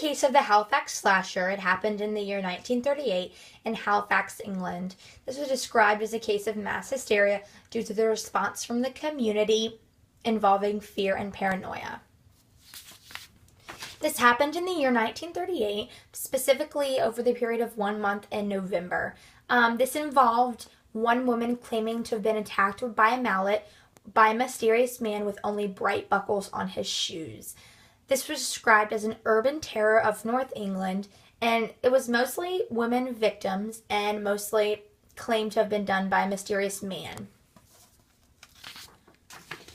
case of the Halifax slasher. It happened in the year 1938 in Halifax, England. This was described as a case of mass hysteria due to the response from the community involving fear and paranoia. This happened in the year 1938, specifically over the period of 1 month in November. This involved one woman claiming to have been attacked by a mallet by a mysterious man with only bright buckles on his shoes. This was described as an urban terror of North England, and it was mostly women victims and mostly claimed to have been done by a mysterious man.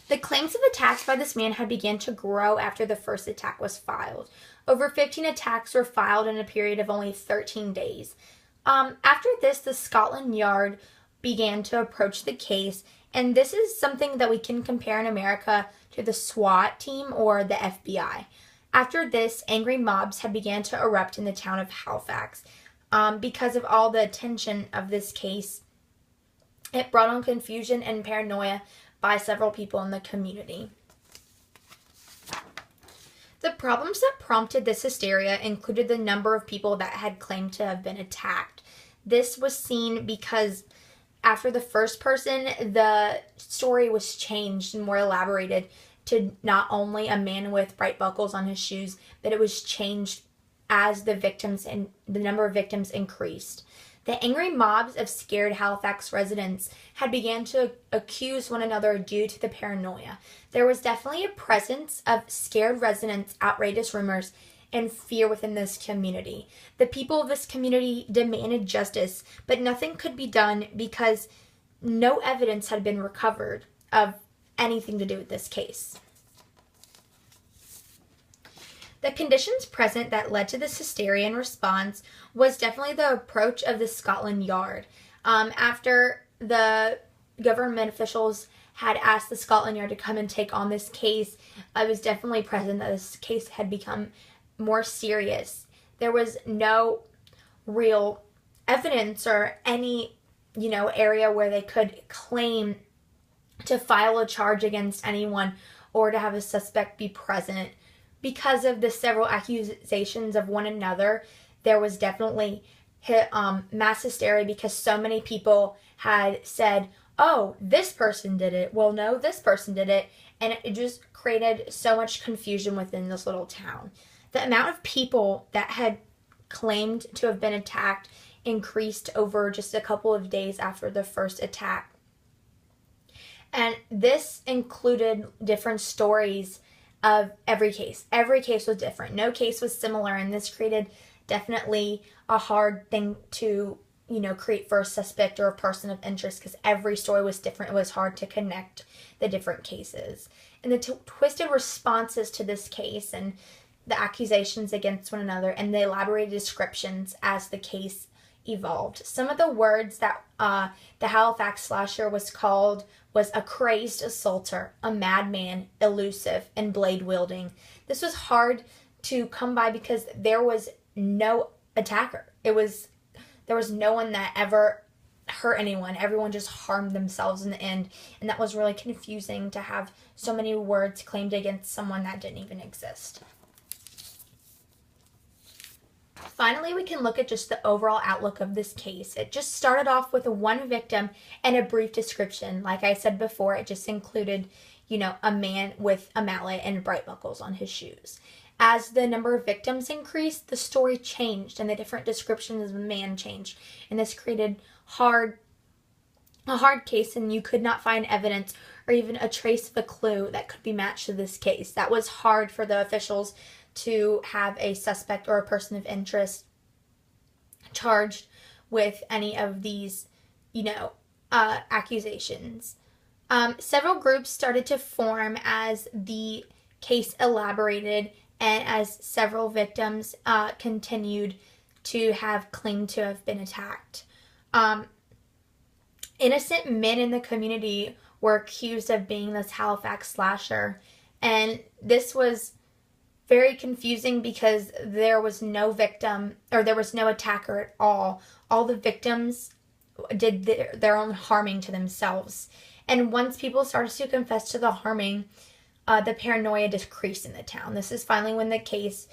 The claims of attacks by this man had begun to grow after the first attack was filed. Over 15 attacks were filed in a period of only 13 days. After this, the Scotland Yard began to approach the case, and this is something that we can compare in America to the SWAT team or the FBI. After this, angry mobs had begun to erupt in the town of Halifax. Because of all the attention of this case, it brought on confusion and paranoia by several people in the community. The problems that prompted this hysteria included the number of people that had claimed to have been attacked. This was seen because after the first person, the story was changed and more elaborated to not only a man with bright buckles on his shoes, but it was changed as the victims and the number of victims increased. The angry mobs of scared Halifax residents had begun to accuse one another due to the paranoia. There was definitely a presence of scared residents, outrageous rumors, and fear within this community. The people of this community demanded justice, but nothing could be done because no evidence had been recovered of anything to do with this case. The conditions present that led to this hysteria and response was definitely the approach of the Scotland Yard. After the government officials had asked the Scotland Yard to come and take on this case, it was definitely present that this case had become more serious. There was no real evidence or any, area where they could claim to file a charge against anyone or to have a suspect be present. Because of the several accusations of one another, there was definitely mass hysteria because so many people had said, oh, this person did it. Well, no, this person did it. And it just created so much confusion within this little town. The amount of people that had claimed to have been attacked increased over just a couple of days after the first attack. And this included different stories of every case. Every case was different. No case was similar, and this created definitely a hard thing to, create for a suspect or a person of interest because every story was different. It was hard to connect the different cases. And the twisted responses to this case and the accusations against one another and the elaborated descriptions as the case evolved. Some of the words that the Halifax slasher was called was a crazed assaulter, a madman, elusive, and blade-wielding. This was hard to come by because there was no attacker. There was no one that ever hurt anyone. Everyone just harmed themselves in the end, and that was really confusing to have so many words claimed against someone that didn't even exist. Finally, we can look at just the overall outlook of this case. It just started off with one victim and a brief description. Like I said before, it just included, a man with a mallet and bright buckles on his shoes. As the number of victims increased, the story changed and the different descriptions of the man changed. And this created a hard case, and you could not find evidence or even a trace of a clue that could be matched to this case. That was hard for the officials to have a suspect or a person of interest charged with any of these, accusations. Several groups started to form as the case elaborated and as several victims continued to have claimed to have been attacked. Innocent men in the community were accused of being this Halifax slasher, and this was very confusing because there was no victim or there was no attacker at all. All the victims did their own harming to themselves. And once people started to confess to the harming, the paranoia decreased in the town. This is finally when the case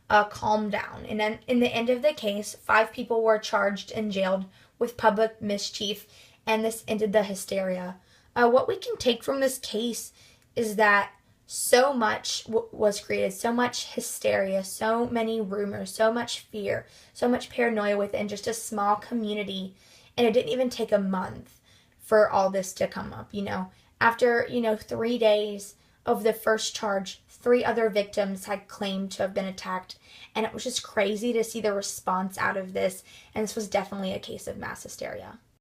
calmed down. And then in the end of the case, 5 people were charged and jailed with public mischief, and this ended the hysteria. What we can take from this case is that so much was created, so much hysteria, so many rumors, so much fear, so much paranoia within just a small community, and it didn't even take a month for all this to come up. After 3 days of the first charge, 3 other victims had claimed to have been attacked, and it was just crazy to see the response out of this, and this was definitely a case of mass hysteria.